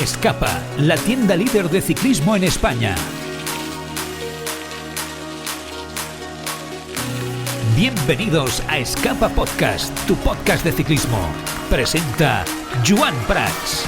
Escapa, la tienda líder de ciclismo en España. Bienvenidos a Escapa Podcast, tu podcast de ciclismo. Presenta Joan Prats.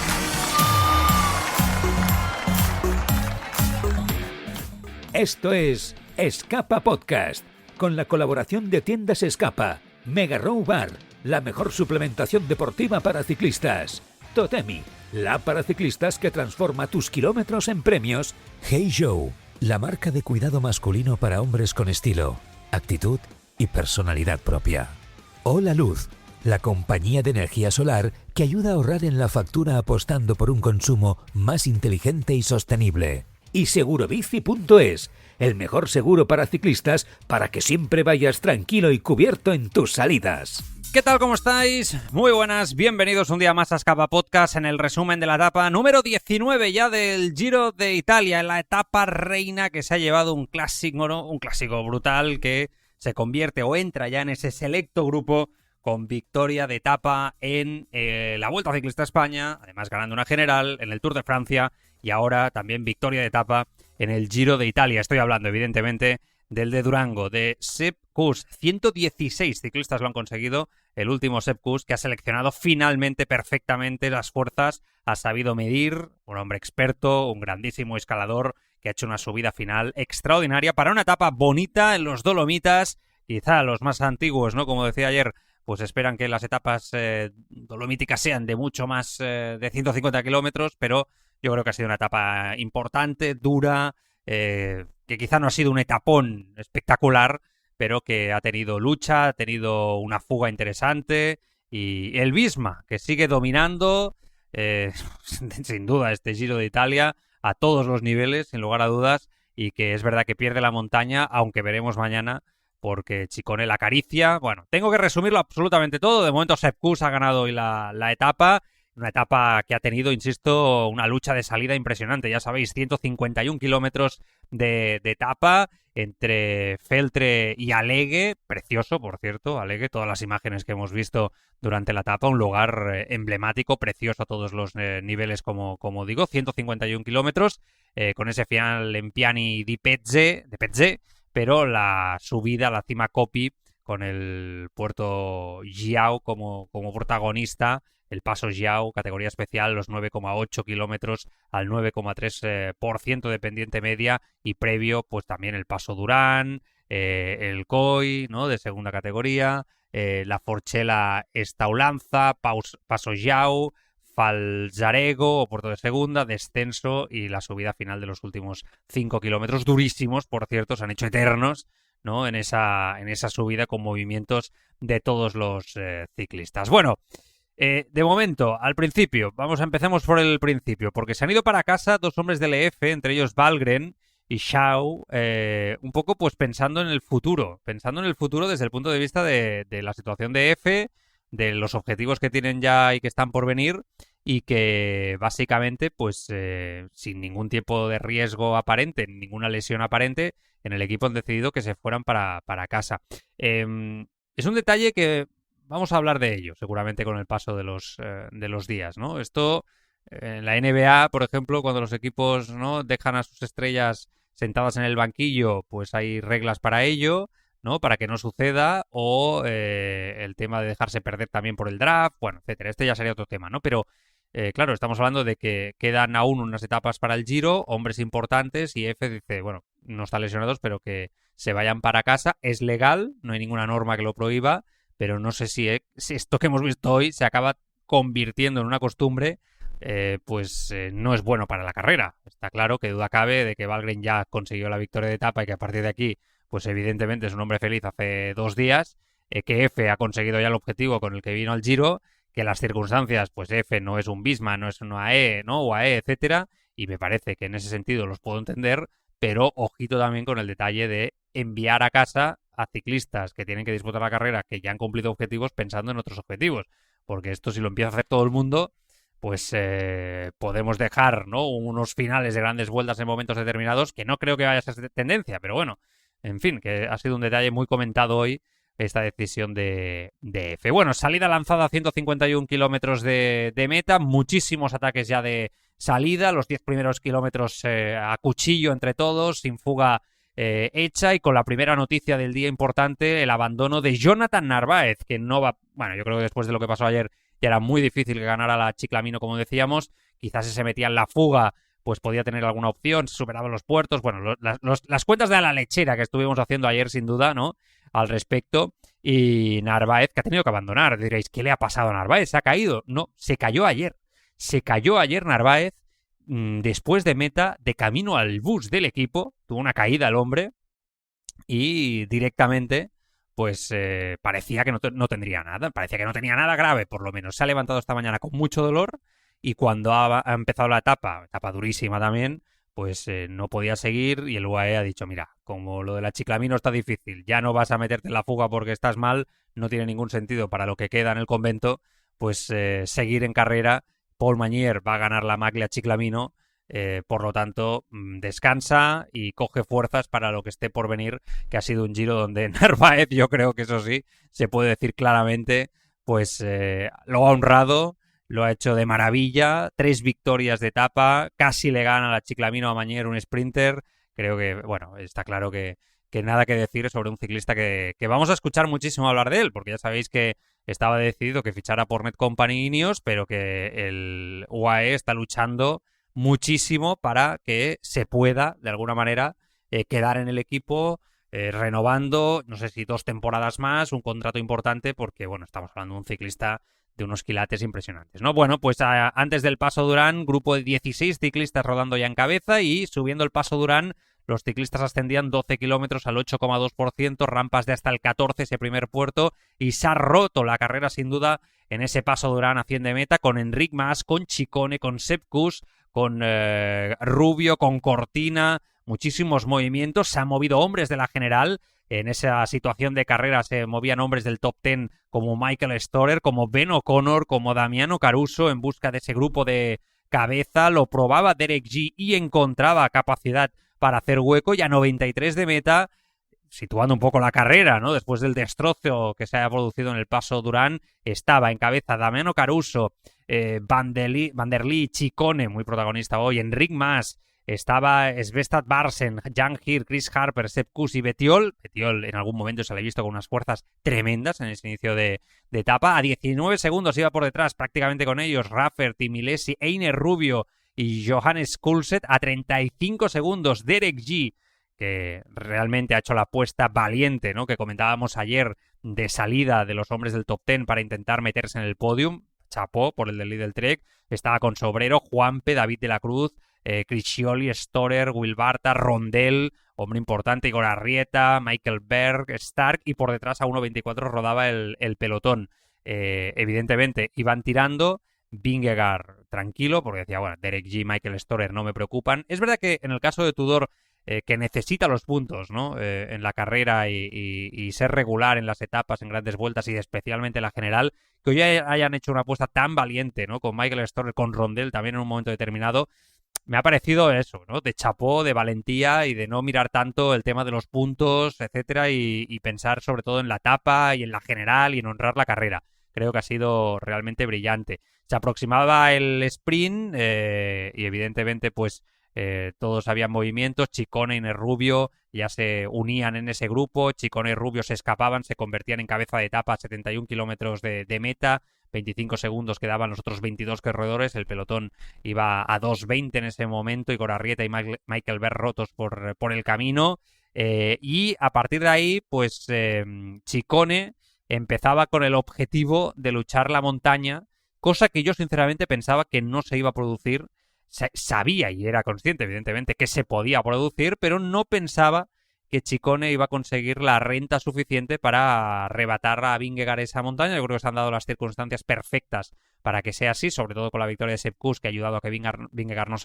Esto es Escapa Podcast, con la colaboración de Tiendas Escapa, Mega Row Bar, la mejor suplementación deportiva para ciclistas, Totemi, la app para ciclistas que transforma tus kilómetros en premios, Hey Joe, la marca de cuidado masculino para hombres con estilo, actitud y personalidad propia. Hola Luz, la compañía de energía solar que ayuda a ahorrar en la factura apostando por un consumo más inteligente y sostenible. Y Segurobici.es, el mejor seguro para ciclistas para que siempre vayas tranquilo y cubierto en tus salidas. ¿Qué tal? ¿Cómo estáis? Muy buenas, bienvenidos un día más a Escapa Podcast en el resumen de la etapa número 19 ya del Giro de Italia, en la etapa reina que se ha llevado un clásico brutal que se convierte o entra ya en ese selecto grupo con victoria de etapa en la Vuelta Ciclista a España, además ganando una general en el Tour de Francia y ahora también victoria de etapa en el Giro de Italia. Estoy hablando evidentemente del de Durango, de Sepp Kuss. 116 ciclistas lo han conseguido, el último Sepp Kuss, que ha seleccionado finalmente perfectamente las fuerzas, ha sabido medir, un hombre experto, un grandísimo escalador que ha hecho una subida final extraordinaria para una etapa bonita en los Dolomitas. Quizá los más antiguos, ¿no? Como decía ayer, pues esperan que las etapas dolomíticas sean de mucho más de 150 kilómetros, pero yo creo que ha sido una etapa importante, dura, que quizá no ha sido un etapón espectacular, pero que ha tenido lucha, ha tenido una fuga interesante, y el Visma, que sigue dominando, sin duda, este Giro de Italia a todos los niveles, sin lugar a dudas, y que es verdad que pierde la montaña, aunque veremos mañana, porque Ciccone la acaricia. Bueno, tengo que resumirlo absolutamente todo. De momento Sepp Kuss ha ganado hoy la etapa. Una etapa que ha tenido, insisto, una lucha de salida impresionante. Ya sabéis, 151 kilómetros de etapa entre Feltre y Alegue. Precioso, por cierto, Alegue. Todas las imágenes que hemos visto durante la etapa. Un lugar emblemático, precioso a todos los niveles, como digo. 151 kilómetros con ese final en Piani di Pezze, pero la subida a la cima Coppi con el puerto Giau como protagonista. El paso Giau, categoría especial, los 9,8 kilómetros al 9,3% de pendiente media, y previo pues también el paso Durán, el COI, ¿no?, de segunda categoría, la Forcella Estaulanza, paso Giau, Falzarego o puerto de segunda, descenso y la subida final de los últimos 5 kilómetros, durísimos, por cierto, se han hecho eternos, ¿no?, en esa subida, con movimientos de todos los ciclistas. Bueno, de momento, al principio, empecemos por el principio, porque se han ido para casa dos hombres del EF, entre ellos Valgren y Schau, un poco pues pensando en el futuro desde el punto de vista de la situación de EF, de los objetivos que tienen ya y que están por venir, y que básicamente pues sin ningún tipo de riesgo aparente, ninguna lesión aparente, en el equipo han decidido que se fueran para casa. Es un detalle que vamos a hablar de ello seguramente con el paso de los días, ¿no? Esto en la NBA, por ejemplo, cuando los equipos, ¿no?, dejan a sus estrellas sentadas en el banquillo, pues hay reglas para ello, ¿no?, para que no suceda, o el tema de dejarse perder también por el draft, bueno, etcétera. Este ya sería otro tema, ¿no? Pero claro, estamos hablando de que quedan aún unas etapas para el Giro, hombres importantes, y F dice, bueno, no están lesionados, pero que se vayan para casa. Es legal, no hay ninguna norma que lo prohíba, pero no sé si esto que hemos visto hoy se acaba convirtiendo en una costumbre, no es bueno para la carrera. Está claro que duda cabe de que Valgren ya consiguió la victoria de etapa y que a partir de aquí, pues evidentemente es un hombre feliz hace 2 días, que F ha conseguido ya el objetivo con el que vino al Giro, que las circunstancias, pues F no es un Visma, no es una AE, ¿no?, o AE, etcétera, y me parece que en ese sentido los puedo entender, pero ojito también con el detalle de enviar a casa a ciclistas que tienen que disputar la carrera, que ya han cumplido objetivos, pensando en otros objetivos, porque esto, si lo empieza a hacer todo el mundo, pues podemos dejar, ¿no?, unos finales de grandes vueltas en momentos determinados, que no creo que vaya a ser tendencia, pero bueno, en fin, que ha sido un detalle muy comentado hoy esta decisión de F. Bueno, salida lanzada a 151 kilómetros de meta, muchísimos ataques ya de salida, los 10 primeros kilómetros a cuchillo entre todos, sin fuga hecha, y con la primera noticia del día importante, el abandono de Jonathan Narváez, que no va... Bueno, yo creo que después de lo que pasó ayer ya era muy difícil que ganara la Chiclamino, como decíamos. Quizás si se metía en la fuga, pues podía tener alguna opción, se superaban los puertos. Bueno, las cuentas de la lechera que estuvimos haciendo ayer, sin duda, ¿no?, al respecto. Y Narváez, que ha tenido que abandonar. Diréis, ¿qué le ha pasado a Narváez? ¿Se ha caído? No, se cayó ayer. Se cayó ayer Narváez después de meta, de camino al bus del equipo. Tuvo una caída el hombre y directamente pues parecía que no tendría nada. Parecía que no tenía nada grave, por lo menos. Se ha levantado esta mañana con mucho dolor y cuando ha empezado la etapa durísima también, pues no podía seguir y el UAE ha dicho, mira, como lo de la Chiclamino está difícil, ya no vas a meterte en la fuga porque estás mal, no tiene ningún sentido para lo que queda en el convento, pues seguir en carrera. Paul Mañier va a ganar la Maglia Chiclamino, por lo tanto descansa y coge fuerzas para lo que esté por venir, que ha sido un Giro donde Narváez, yo creo que eso sí, se puede decir claramente, pues lo ha honrado, lo ha hecho de maravilla, 3 victorias de etapa, casi le gana la Chiclamino a Mañier, un sprinter. Creo que, bueno, está claro que nada que decir sobre un ciclista que vamos a escuchar muchísimo hablar de él, porque ya sabéis que estaba decidido que fichara por Netcompany y Ineos, pero que el UAE está luchando muchísimo para que se pueda, de alguna manera, quedar en el equipo, renovando, no sé si 2 temporadas más, un contrato importante, porque, bueno, estamos hablando de un ciclista de unos quilates impresionantes, ¿no? Bueno, pues antes del Paso Durán, grupo de 16 ciclistas rodando ya en cabeza, y subiendo el Paso Durán, los ciclistas ascendían 12 kilómetros al 8,2%, rampas de hasta el 14 ese primer puerto, y se ha roto la carrera sin duda en ese Paso Durán a 100 de meta, con Enric Mas, con Ciccone, con Sepp Kuss, con Rubio, con Cortina, muchísimos movimientos. Se han movido hombres de la general. En esa situación de carrera se movían hombres del top 10 como Michael Storer, como Ben O'Connor, como Damiano Caruso, en busca de ese grupo de cabeza. Lo probaba Derek G y encontraba capacidad para hacer hueco, y a 93 de meta, situando un poco la carrera, ¿no?, después del destrozo que se haya producido en el Paso Durán, estaba en cabeza Damiano Caruso, Van der Lee, Ciccone, muy protagonista hoy, Enric Mas, estaba Svestad Barsen, Jan Hir, Chris Harper, Sepp Kuss y Bettiol. Bettiol en algún momento se le ha visto con unas fuerzas tremendas en ese inicio de etapa. A 19 segundos iba por detrás prácticamente con ellos Rafferty, Milesi, Einer Rubio y Johannes Kulset. A 35 segundos Derek G, que realmente ha hecho la apuesta valiente, ¿no?, que comentábamos ayer, de salida de los hombres del top 10 para intentar meterse en el podium. Chapó por el del Lidl Trek. Estaba con Sobrero, Juanpe, David de la Cruz, Criscioli, Storer, Wilbarta, Rondel, hombre importante, Igor Arrieta, Michael Berg, Stark, y por detrás a 1.24 rodaba el pelotón. Evidentemente iban tirando. Vingegaard tranquilo, porque decía, bueno, Derek G, Michael Storer no me preocupan. Es verdad que en el caso de Tudor, que necesita los puntos, ¿no?, en la carrera y ser regular en las etapas, en grandes vueltas y especialmente en la general, que hoy hayan hecho una apuesta tan valiente, ¿no?, con Michael Storer, con Rondel también en un momento determinado, me ha parecido eso, ¿no?, de chapó, de valentía y de no mirar tanto el tema de los puntos, etcétera, y pensar sobre todo en la etapa y en la general y en honrar la carrera. Creo que ha sido realmente brillante. Se aproximaba el sprint y evidentemente pues todos habían movimientos. Ciccone y Rubio ya se unían en ese grupo. Ciccone y Rubio se escapaban, se convertían en cabeza de etapa a 71 kilómetros de meta. 25 segundos quedaban los otros 22 corredores. El pelotón iba a 2.20 en ese momento. Igor Arrieta y Michael Berg rotos por el camino. Y a partir de ahí, pues Ciccone empezaba con el objetivo de luchar la montaña, cosa que yo sinceramente pensaba que no se iba a producir. Sabía y era consciente, evidentemente, que se podía producir, pero no pensaba que Ciccone iba a conseguir la renta suficiente para arrebatar a Vingegaard esa montaña. Yo creo que se han dado las circunstancias perfectas para que sea así, sobre todo con la victoria de Sepp Kuss, que ha ayudado a que Vingegaard no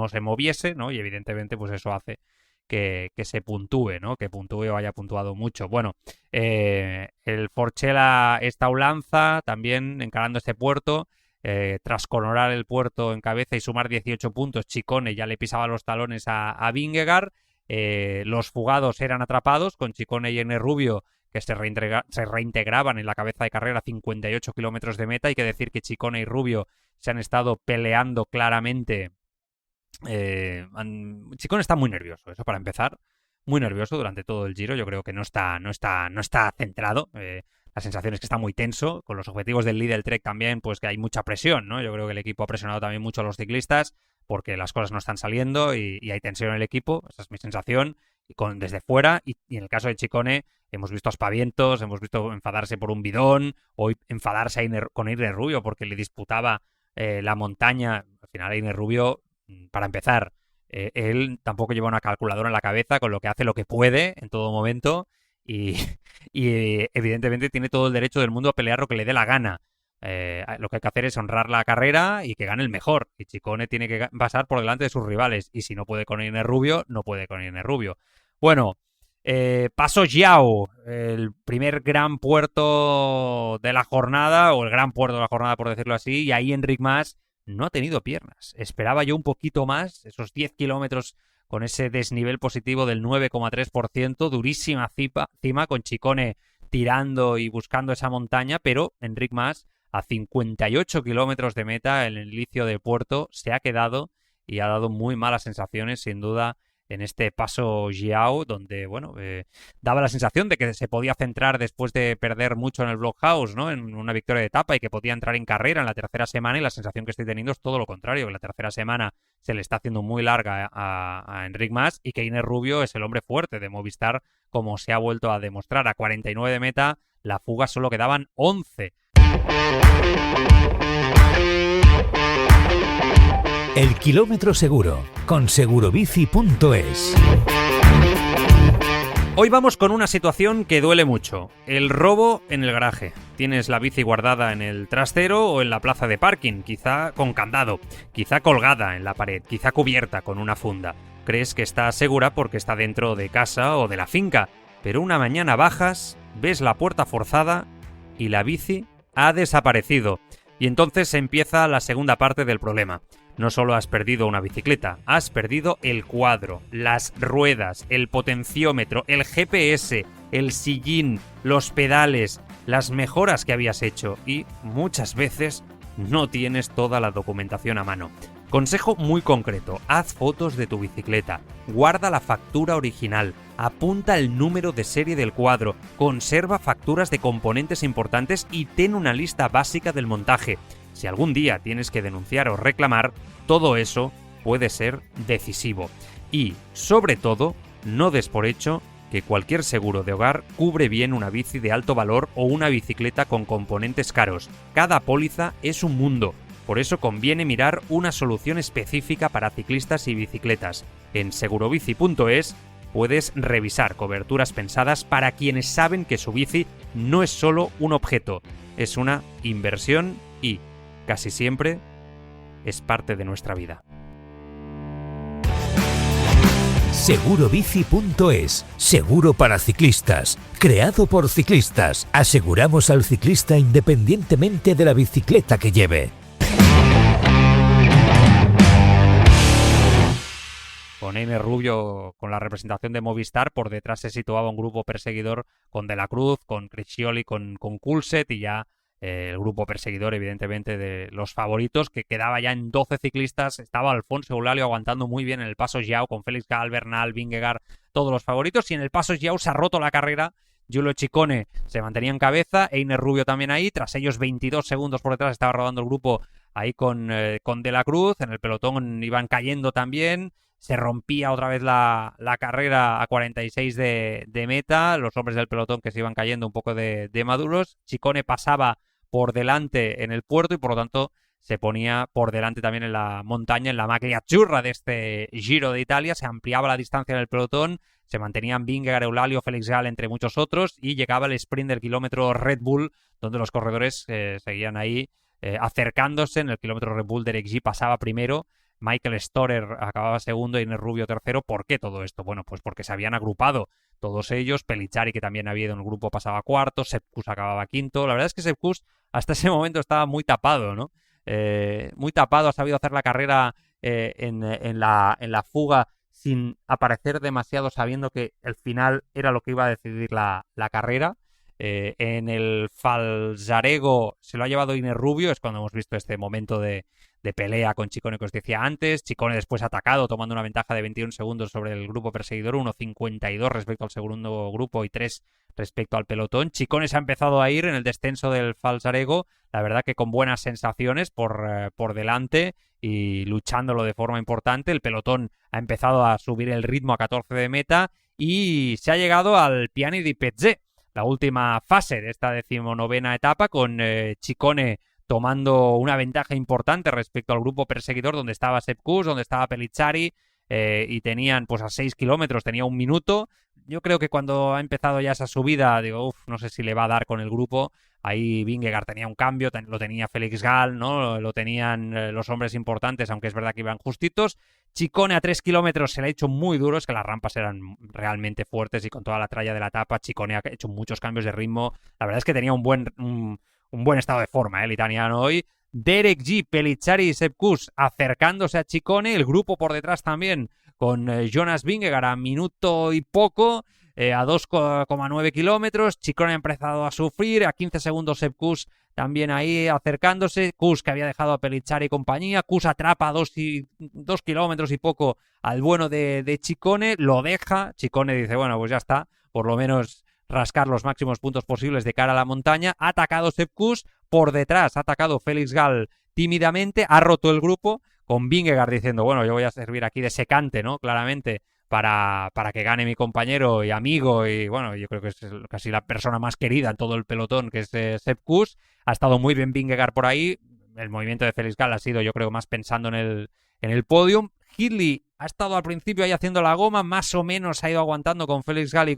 se moviese, ¿no? Y evidentemente pues eso hace que se puntúe, ¿no?, que puntúe o haya puntuado mucho. Bueno, el Forcella Staulanza también encarando este puerto. Tras coronar el puerto en cabeza y sumar 18 puntos, Ciccone ya le pisaba los talones a Vingegaard. Los fugados eran atrapados con Ciccone y N. Rubio, que se reintegraban en la cabeza de carrera a 58 kilómetros de meta. Hay que decir que Ciccone y Rubio se han estado peleando claramente Ciccone está muy nervioso, eso para empezar. Muy nervioso durante todo el Giro. Yo creo que no está centrado. La sensación es que está muy tenso. Con los objetivos del Lidl Trek también, pues que hay mucha presión, ¿no? Yo creo que el equipo ha presionado también mucho a los ciclistas porque las cosas no están saliendo y hay tensión en el equipo. Esa es mi sensación. Desde fuera, y en el caso de Ciccone, hemos visto aspavientos, hemos visto enfadarse por un bidón, o enfadarse con Einer Rubio porque le disputaba la montaña. Al final, Einer Rubio, para empezar, él tampoco lleva una calculadora en la cabeza, con lo que hace lo que puede en todo momento y, y evidentemente tiene todo el derecho del mundo a pelear lo que le dé la gana. Lo que hay que hacer es honrar la carrera y que gane el mejor. Y Ciccone tiene que pasar por delante de sus rivales. Y si no puede con Einer Rubio, no puede con Einer Rubio. Bueno, Passo Giao, el primer gran puerto de la jornada, o el gran puerto de la jornada, por decirlo así, y ahí Enric Mas no ha tenido piernas. Esperaba yo un poquito más, esos 10 kilómetros con ese desnivel positivo del 9,3%, durísima cima con Ciccone tirando y buscando esa montaña, pero Enric Mas, a 58 kilómetros de meta, en el inicio de puerto, se ha quedado y ha dado muy malas sensaciones, sin duda, en este Passo Giao, donde, bueno, daba la sensación de que se podía centrar después de perder mucho en el Blockhouse, ¿no? En una victoria de etapa, y que podía entrar en carrera en la tercera semana, y la sensación que estoy teniendo es todo lo contrario, que la tercera semana se le está haciendo muy larga a Enric Mas, y que Einer Rubio es el hombre fuerte de Movistar, como se ha vuelto a demostrar. A 49 de meta, la fuga solo quedaban 11. El kilómetro seguro, con segurobici.es. Hoy vamos con una situación que duele mucho. El robo en el garaje. Tienes la bici guardada en el trastero o en la plaza de parking, quizá con candado, quizá colgada en la pared, quizá cubierta con una funda. Crees que está segura porque está dentro de casa o de la finca, pero una mañana bajas, ves la puerta forzada y la bici ha desaparecido. Y entonces empieza la segunda parte del problema. No solo has perdido una bicicleta, has perdido el cuadro, las ruedas, el potenciómetro, el GPS, el sillín, los pedales, las mejoras que habías hecho, y muchas veces no tienes toda la documentación a mano. Consejo muy concreto: haz fotos de tu bicicleta, guarda la factura original, apunta el número de serie del cuadro, conserva facturas de componentes importantes y ten una lista básica del montaje. Si algún día tienes que denunciar o reclamar, todo eso puede ser decisivo. Y, sobre todo, no des por hecho que cualquier seguro de hogar cubre bien una bici de alto valor o una bicicleta con componentes caros. Cada póliza es un mundo. Por eso conviene mirar una solución específica para ciclistas y bicicletas. En segurobici.es puedes revisar coberturas pensadas para quienes saben que su bici no es solo un objeto, es una inversión y, casi siempre, es parte de nuestra vida. Segurobici.es, seguro para ciclistas, creado por ciclistas. Aseguramos al ciclista independientemente de la bicicleta que lleve. Con Einer Rubio, con la representación de Movistar, por detrás se situaba un grupo perseguidor con De la Cruz, con Criscioli, con Coulset, y ya el grupo perseguidor, evidentemente, de los favoritos, que quedaba ya en 12 ciclistas. Estaba Alfonso Eulálio aguantando muy bien en el Passo Giao, con Félix Gall, Bernal, Vingegaard, todos los favoritos, y en el Passo Giao se ha roto la carrera. Giulio Ciccone se mantenía en cabeza, Einer Rubio también ahí, tras ellos 22 segundos por detrás estaba rodando el grupo ahí con De la Cruz. En el pelotón iban cayendo también. Se rompía otra vez la carrera a 46 de meta, los hombres del pelotón que se iban cayendo un poco de maduros. Ciccone pasaba por delante en el puerto y por lo tanto se ponía por delante también en la montaña, en la macchia azzurra de este Giro de Italia. Se ampliaba la distancia en el pelotón, se mantenían Vingegaard, Eulálio, Félix Gall, entre muchos otros, y llegaba el sprint del kilómetro Red Bull, donde los corredores seguían ahí acercándose. En el kilómetro Red Bull, Derek G pasaba primero, Michael Storer acababa segundo y Einer Rubio tercero. ¿Por qué todo esto? Bueno, pues porque se habían agrupado todos ellos. Pellizzari, que también había ido en el grupo, pasaba cuarto. Sepp Kuss acababa quinto. La verdad es que Sepp Kuss hasta ese momento estaba muy tapado, ¿no? Muy tapado, ha sabido hacer la carrera en la fuga sin aparecer demasiado, sabiendo que el final era lo que iba a decidir la carrera. En el Falzarego se lo ha llevado Einer Rubio, es cuando hemos visto este momento de pelea con Ciccone que os decía antes. Ciccone después atacado, tomando una ventaja de 21 segundos sobre el grupo perseguidor, 1.52 respecto al segundo grupo y 3 respecto al pelotón. Ciccone se ha empezado a ir en el descenso del Falzarego, la verdad que con buenas sensaciones por delante y luchándolo de forma importante. El pelotón ha empezado a subir el ritmo a 14 de meta y se ha llegado al Piani di Pezzè, la última fase de esta 19ª etapa, con Ciccone tomando una ventaja importante respecto al grupo perseguidor, donde estaba Sepp Kuss, donde estaba Pellizzari, y tenían pues a 6 kilómetros, tenía 1 minuto. Yo creo que cuando ha empezado ya esa subida, digo, no sé si le va a dar con el grupo. Ahí Vingegaard tenía un cambio, lo tenía Felix Gall, ¿no? Lo tenían los hombres importantes, aunque es verdad que iban justitos. Ciccone a 3 kilómetros se le ha hecho muy duro, es que las rampas eran realmente fuertes y con toda la tralla de la etapa Ciccone ha hecho muchos cambios de ritmo. La verdad es que tenía un buen estado de forma, el italiano hoy. Derek G, Pellizzari y Sepp Kuss acercándose a Ciccone, el grupo por detrás también con Jonas Vingegaard a minuto y poco, a 2,9 kilómetros. Ciccone ha empezado a sufrir, a 15 segundos Sepp Kuss también ahí acercándose. Kuss, que había dejado a Pellizzari y compañía. Kuss atrapa a 2 kilómetros y poco al bueno de Ciccone, lo deja. Ciccone dice, bueno, pues ya está, por lo menos rascar los máximos puntos posibles de cara a la montaña. Ha atacado Sepp Kuss, por detrás ha atacado Felix Gall tímidamente, ha roto el grupo, con Vingegaard diciendo, bueno, yo voy a servir aquí de secante, ¿no? Claramente, para que gane mi compañero y amigo, y bueno, yo creo que es casi la persona más querida en todo el pelotón, que es Sepp Kuss. Ha estado muy bien Vingegaard por ahí. El movimiento de Felix Gall ha sido, yo creo, más pensando en el podium. Hindley ha estado al principio ahí haciendo la goma, más o menos ha ido aguantando con Felix Gall y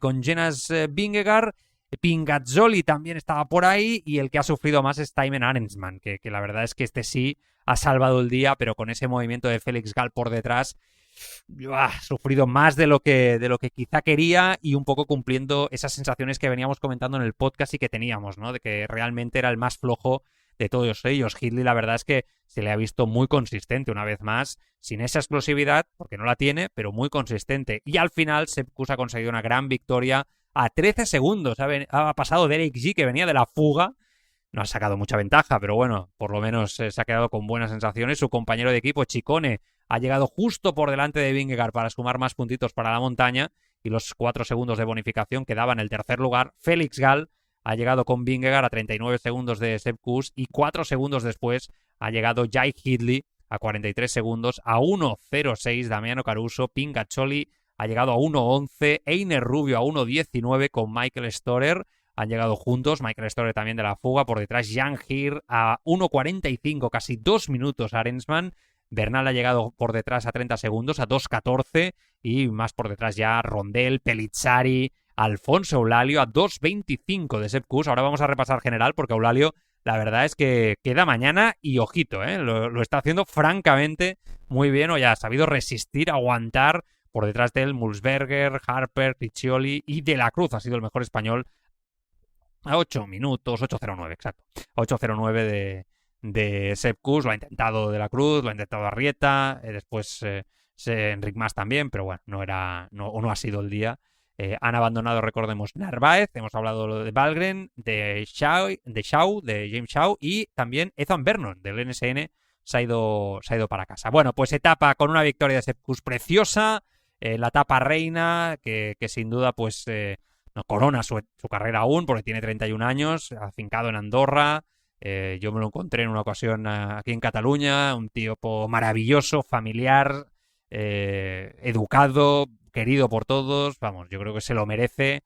con Jonas Vingegaard. Pingazzoli también estaba por ahí, y el que ha sufrido más es Thymen Arensman, que la verdad es que este sí ha salvado el día, pero con ese movimiento de Felix Gall por detrás ha sufrido más de lo que quizá quería, y un poco cumpliendo esas sensaciones que veníamos comentando en el podcast y que teníamos, ¿no? De que realmente era el más flojo de todos ellos. Hindley, la verdad es que se le ha visto muy consistente una vez más, sin esa explosividad, porque no la tiene, pero muy consistente. Y al final Sepp Kuss ha conseguido una gran victoria a 13 segundos. Ha pasado Derek G, que venía de la fuga. No ha sacado mucha ventaja, pero bueno, por lo menos se ha quedado con buenas sensaciones. Su compañero de equipo, Ciccone, ha llegado justo por delante de Vingegaard para sumar más puntitos para la montaña, y los 4 segundos de bonificación que daban el tercer lugar. Felix Gall ha llegado con Vingegaard a 39 segundos de Sepp Kuss, y 4 segundos después ha llegado Jai Hindley a 43 segundos, a 1.06 Damiano Caruso. Pingazzoli ha llegado a 1.11, Einer Rubio a 1.19 con Michael Storer. Han llegado juntos, Michael Storer también de la fuga, por detrás Jan Hir a 1.45, casi 2 minutos Arensman. Bernal ha llegado por detrás a 30 segundos, a 2.14, y más por detrás ya Rondel, Pellizzari, Alfonso Eulálio a 2.25 de Sepp Kuss. Ahora vamos a repasar general, porque Eulálio la verdad es que queda mañana y ojito, lo está haciendo francamente muy bien. O ya ha sabido resistir, aguantar. Por detrás de él Mulsberger, Harper, Riccioli y De la Cruz ha sido el mejor español a 8 minutos, 8.09, exacto. 8.09 de Sepp Kuss. Lo ha intentado De la Cruz, lo ha intentado Arrieta, después Enric Mas también, pero bueno, no ha sido el día. Han abandonado, recordemos, Narváez, hemos hablado de Valgren, de James Shaw, y también Ethan Vernon del NSN se ha ido para casa. Bueno, pues etapa con una victoria de Sepp Kuss preciosa, la etapa reina, que sin duda pues no corona su carrera aún, porque tiene 31 años, afincado en Andorra. Yo me lo encontré en una ocasión aquí en Cataluña, un tío maravilloso, familiar, educado, querido por todos. Vamos, yo creo que se lo merece,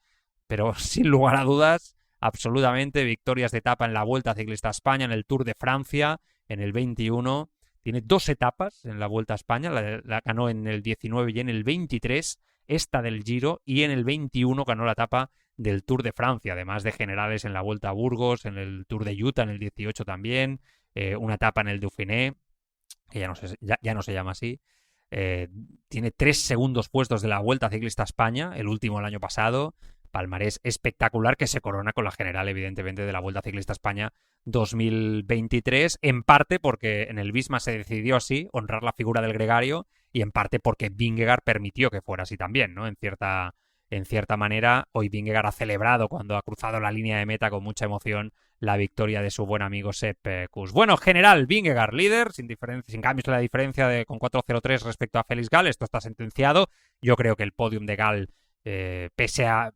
pero sin lugar a dudas, absolutamente. Victorias de etapa en la Vuelta Ciclista a España, en el Tour de Francia, en el 21. Tiene 2 etapas en la Vuelta a España, la ganó en el 19 y en el 23, esta del Giro, y en el 21 ganó la etapa del Tour de Francia, además de generales en la Vuelta a Burgos, en el Tour de Utah en el 18 también, una etapa en el Dauphiné, que ya no se llama así. Tiene 3 segundos puestos de la Vuelta Ciclista a España, el último el año pasado. Palmarés espectacular que se corona con la general, evidentemente, de la Vuelta Ciclista a España 2023, en parte porque en el Visma se decidió así, honrar la figura del gregario, y en parte porque Vingegaard permitió que fuera así también, ¿no? En cierta manera, hoy Vingegaard ha celebrado cuando ha cruzado la línea de meta con mucha emoción la victoria de su buen amigo Sepp Kuss. Bueno, general, Vingegaard líder, sin cambios en la diferencia con 4.03 respecto a Félix Gall. Esto está sentenciado. Yo creo que el podium de Gall, pese a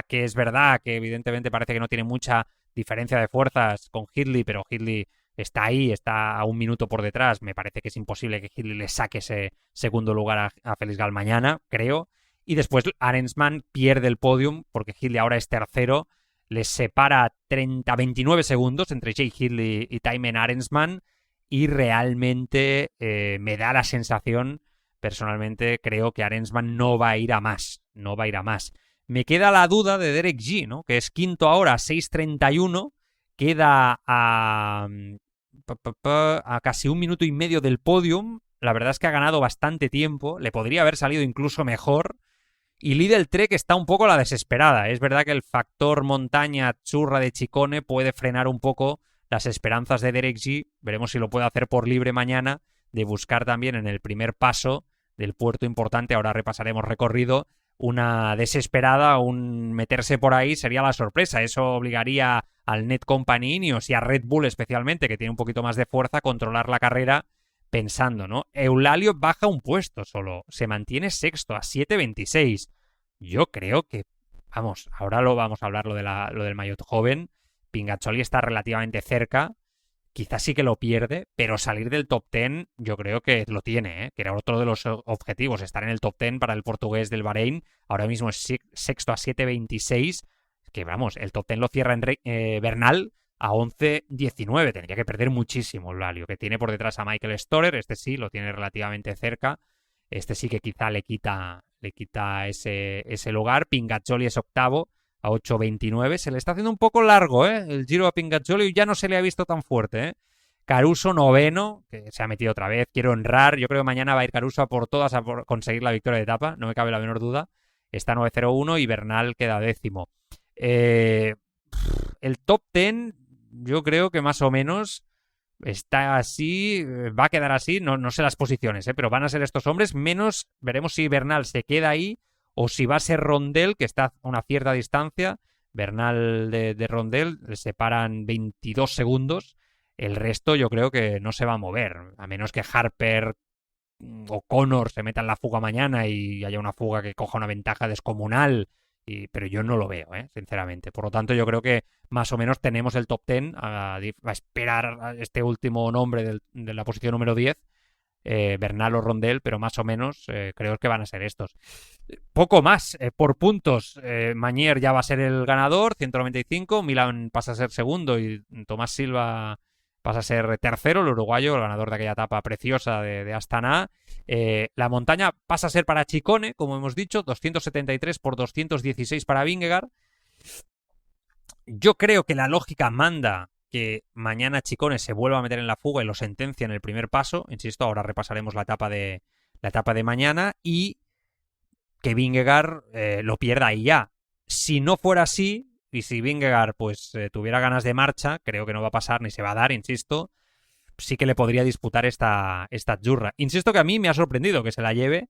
que es verdad que evidentemente parece que no tiene mucha diferencia de fuerzas con Hindley, pero Hindley está ahí, está a un minuto por detrás. Me parece que es imposible que Hindley le saque ese segundo lugar a Félix Gall mañana, creo. Y después Arensman pierde el podium porque Hindley ahora es tercero. Les separa 29 segundos entre Jay Hindley y Thymen Arensman. Y realmente me da la sensación, personalmente, creo que Arensman no va a ir a más. No va a ir a más. Me queda la duda de Derek G, ¿no? Que es quinto ahora, 6.31. Queda a casi un minuto y medio del podium. La verdad es que ha ganado bastante tiempo. Le podría haber salido incluso mejor. Y Lidl Trek está un poco a la desesperada. Es verdad que el factor montaña churra de Ciccone puede frenar un poco las esperanzas de Derek G. Veremos si lo puede hacer por libre mañana, de buscar también en el primer paso del puerto importante, ahora repasaremos recorrido, una desesperada, un meterse por ahí sería la sorpresa. Eso obligaría al Net Company Ineos y a Red Bull especialmente, que tiene un poquito más de fuerza, a controlar la carrera pensando, ¿no? Eulálio baja un puesto solo, se mantiene sexto a 7.26. Yo creo que, vamos, ahora vamos a hablar lo del maillot joven. Pingazzoli está relativamente cerca, quizás sí que lo pierde, pero salir del top 10 yo creo que lo tiene, ¿eh? Que era otro de los objetivos, estar en el top 10 para el portugués del Bahrein. Ahora mismo es sexto a 7.26, que vamos, el top 10 lo cierra Bernal a 11.19. Tendría que perder muchísimo Eulálio, que tiene por detrás a Michael Storer. Este sí lo tiene relativamente cerca. Este sí que quizá le quita ese lugar. Pingazzoli es octavo a 8.29. Se le está haciendo un poco largo, ¿eh? El Giro a Pingazzoli ya no se le ha visto tan fuerte, ¿eh? Caruso noveno, que se ha metido otra vez. Quiero honrar. Yo creo que mañana va a ir Caruso a por todas a por conseguir la victoria de etapa. No me cabe la menor duda. Está 9.01 y Bernal queda décimo. El top 10 yo creo que más o menos está así, va a quedar así, no sé las posiciones, pero van a ser estos hombres, menos veremos si Bernal se queda ahí o si va a ser Rondel, que está a una cierta distancia. Bernal de Rondel le separan 22 segundos, el resto yo creo que no se va a mover, a menos que Harper o Connor se metan la fuga mañana y haya una fuga que coja una ventaja descomunal. Pero yo no lo veo, sinceramente. Por lo tanto, yo creo que más o menos tenemos el top 10 a esperar a este último nombre de la posición número 10, Bernal o Rondel, pero más o menos creo que van a ser estos. Poco más, por puntos. Mañer ya va a ser el ganador, 195. Milan pasa a ser segundo y Tomás Silva pasa a ser tercero, el uruguayo, el ganador de aquella etapa preciosa de Astana. La montaña pasa a ser para Ciccone, como hemos dicho, 273 por 216 para Vingegaard. Yo creo que la lógica manda que mañana Ciccone se vuelva a meter en la fuga y lo sentencia en el primer paso. Insisto, ahora repasaremos la etapa de mañana y que Vingegaard lo pierda ahí ya. Si no fuera así, y si Vingegaard pues tuviera ganas de marcha, creo que no va a pasar ni se va a dar, insisto, sí que le podría disputar esta Azzurra. Insisto que a mí me ha sorprendido que se la lleve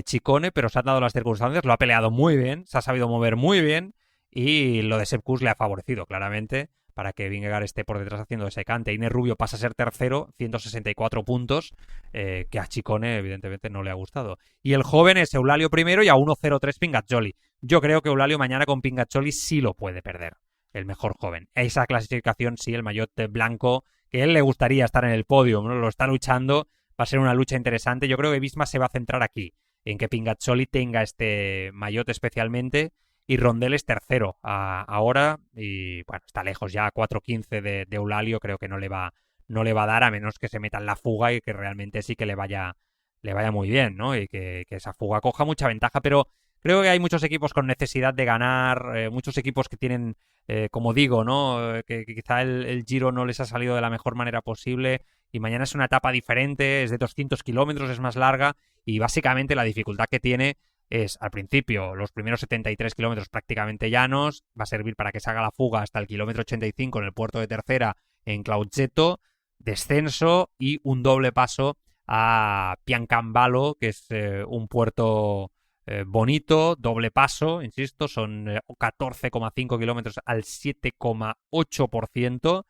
Ciccone, pero se han dado las circunstancias, lo ha peleado muy bien, se ha sabido mover muy bien y lo de Sepp Kuss le ha favorecido claramente para que Vingegaard esté por detrás haciendo ese cante. Iner Rubio pasa a ser tercero, 164 puntos, que a Ciccone evidentemente no le ha gustado. Y el joven es Eulálio primero y a 1.03 Pingazzoli. Yo creo que Eulálio mañana con Pingazzoli sí lo puede perder, el mejor joven. Esa clasificación sí, el maillot blanco, que a él le gustaría estar en el podio, ¿no? Lo está luchando, va a ser una lucha interesante. Yo creo que Visma se va a centrar aquí, en que Pingazzoli tenga este maillot especialmente, y Rondel es tercero ahora, y bueno, está lejos ya, 4.15 de Eulálio, creo que no le va a dar, a menos que se meta en la fuga y que realmente sí que le vaya muy bien, ¿no? Y que esa fuga coja mucha ventaja, pero creo que hay muchos equipos con necesidad de ganar, muchos equipos que tienen, como digo, ¿no? Que quizá el Giro no les ha salido de la mejor manera posible y mañana es una etapa diferente, es de 200 kilómetros, es más larga y básicamente la dificultad que tiene es, al principio, los primeros 73 kilómetros prácticamente llanos, va a servir para que se haga la fuga hasta el kilómetro 85 en el puerto de Tercera en Clauzetto, descenso y un doble paso a Piancambalo, que es un puerto bonito, doble paso, insisto, son 14,5 kilómetros al 7,8%,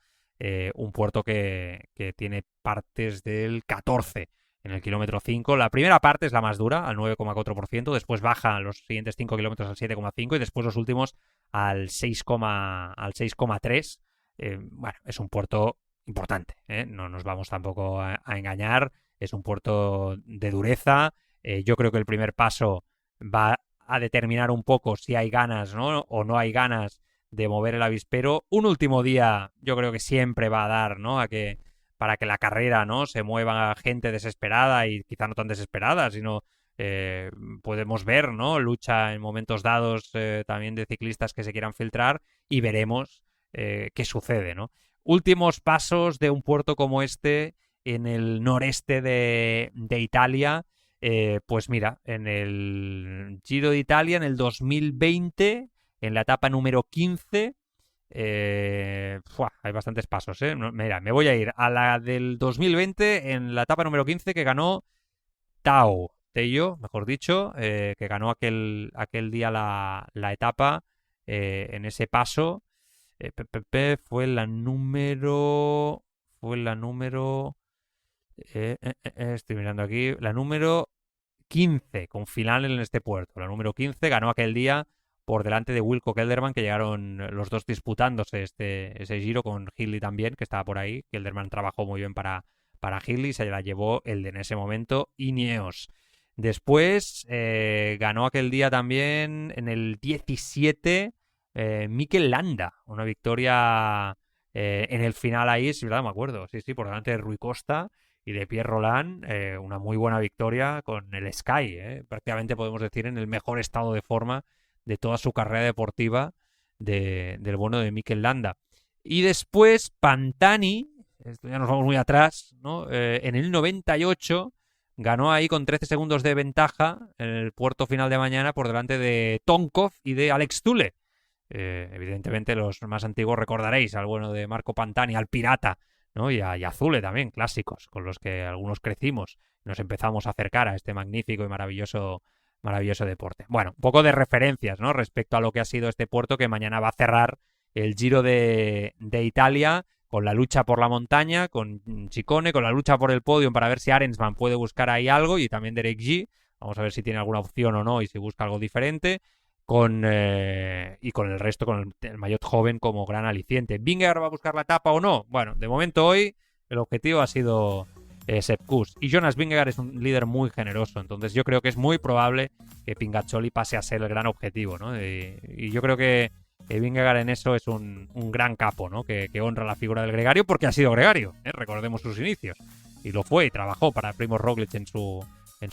un puerto que tiene partes del 14 en el kilómetro 5. La primera parte es la más dura, al 9,4%, después baja los siguientes 5 kilómetros al 7,5% y después los últimos al 6,3%. Bueno, es un puerto importante, no nos vamos tampoco a engañar, es un puerto de dureza. Yo creo que el primer paso va a determinar un poco si hay ganas, ¿no? O no hay ganas de mover el avispero. Un último día yo creo que siempre va a dar, ¿no? Para que la carrera, ¿no? Se mueva gente desesperada y quizá no tan desesperada, sino podemos ver, ¿no? Lucha en momentos dados también de ciclistas que se quieran filtrar y veremos qué sucede, ¿no? Últimos pasos de un puerto como este en el noreste de Italia. Pues mira, en el Giro de Italia, en el 2020, en la etapa número 15, hay bastantes pasos, ¿eh? Mira, me voy a ir a la del 2020, en la etapa número 15, que ganó Tello, mejor dicho, que ganó aquel día la etapa en ese paso. Fue la número... estoy mirando aquí. La número 15, con final en este puerto. La número 15 ganó aquel día por delante de Wilco Kelderman, que llegaron los dos disputándose ese Giro, con Hindley también, que estaba por ahí. Kelderman trabajó muy bien para Hindley, se la llevó el de en ese momento Ineos. Después ganó aquel día también en el 17 Mikel Landa, una victoria en el final ahí, si verdad me acuerdo, sí, por delante de Rui Costa y de Pierre Roland, una muy buena victoria con el Sky, prácticamente podemos decir en el mejor estado de forma de toda su carrera deportiva del bueno de Mikel Landa. Y después Pantani, esto ya nos vamos muy atrás, ¿no? En el 98 ganó ahí con 13 segundos de ventaja en el puerto final de mañana por delante de Tonkov y de Alex Zülle. Evidentemente los más antiguos recordaréis al bueno de Marco Pantani, al Pirata, ¿no? y a Zülle también, clásicos con los que algunos crecimos, nos empezamos a acercar a este magnífico y maravilloso deporte. Bueno, un poco de referencias, ¿no? Respecto a lo que ha sido este puerto, que mañana va a cerrar el Giro de Italia con la lucha por la montaña, con Ciccone, con la lucha por el podio para ver si Arensman puede buscar ahí algo, y también Derek G. Vamos a ver si tiene alguna opción o no y si busca algo diferente. Y con el resto, con el maillot joven como gran aliciente. ¿Vingegaard va a buscar la etapa o no? Bueno, de momento hoy el objetivo ha sido Sepp Kuss. Y Jonas Vingegaard es un líder muy generoso, entonces yo creo que es muy probable que Pingazzoli pase a ser el gran objetivo, ¿no? Y yo creo que Vingegaard en eso es un gran capo, ¿no? Que honra la figura del gregario, porque ha sido gregario, recordemos sus inicios. Y lo fue, y trabajó para Primož Roglič en su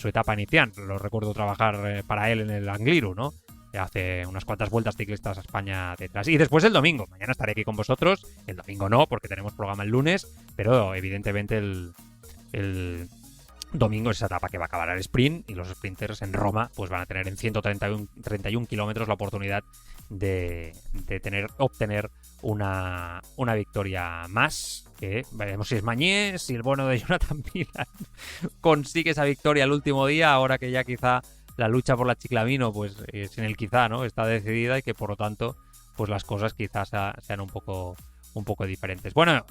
etapa inicial. Lo recuerdo trabajar para él en el Angliru, ¿no? Hace unas cuantas vueltas ciclistas a España detrás. Y después el domingo. Mañana estaré aquí con vosotros. El domingo no, porque tenemos programa el lunes. Pero evidentemente el domingo es esa etapa que va a acabar al sprint. Y los sprinters en Roma pues van a tener en 131 kilómetros la oportunidad de obtener una victoria más. Que veremos si es Mañé, si el bueno de Jonathan Milan consigue esa victoria el último día. Ahora que ya quizá la lucha por la Ciclamino, pues sin el quizá, ¿no? Está decidida, y que por lo tanto, pues las cosas quizás sean un poco diferentes. Bueno,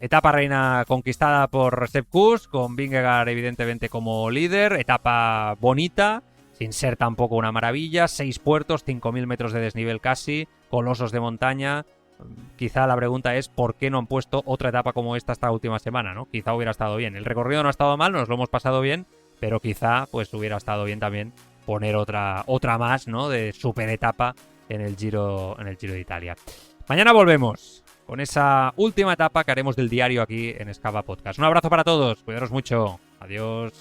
etapa reina conquistada por Sepp Kuss, con Vingegaard evidentemente como líder. Etapa bonita, sin ser tampoco una maravilla. 6 puertos, 5.000 metros de desnivel casi, colosos de montaña. Quizá la pregunta es ¿por qué no han puesto otra etapa como esta última semana, ¿no? Quizá hubiera estado bien. El recorrido no ha estado mal, nos lo hemos pasado bien, pero quizá pues hubiera estado bien también poner otra más, ¿no? De super etapa en el Giro de Italia. Mañana volvemos con esa última etapa que haremos del diario aquí en Escapa Podcast. Un abrazo para todos, cuidaros mucho, adiós.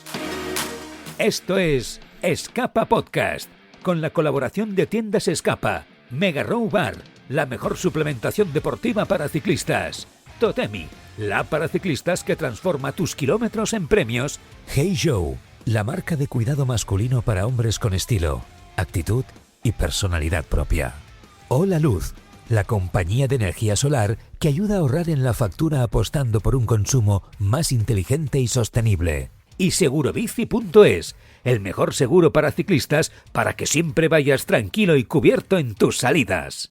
Esto es Escapa Podcast, con la colaboración de Tiendas Escapa, Mega Row Bar, la mejor suplementación deportiva para ciclistas, Totemi, la para ciclistas que transforma tus kilómetros en premios, Hey Joe, la marca de cuidado masculino para hombres con estilo, actitud y personalidad propia. Hola Luz, la compañía de energía solar que ayuda a ahorrar en la factura apostando por un consumo más inteligente y sostenible. y segurobici.es, el mejor seguro para ciclistas para que siempre vayas tranquilo y cubierto en tus salidas.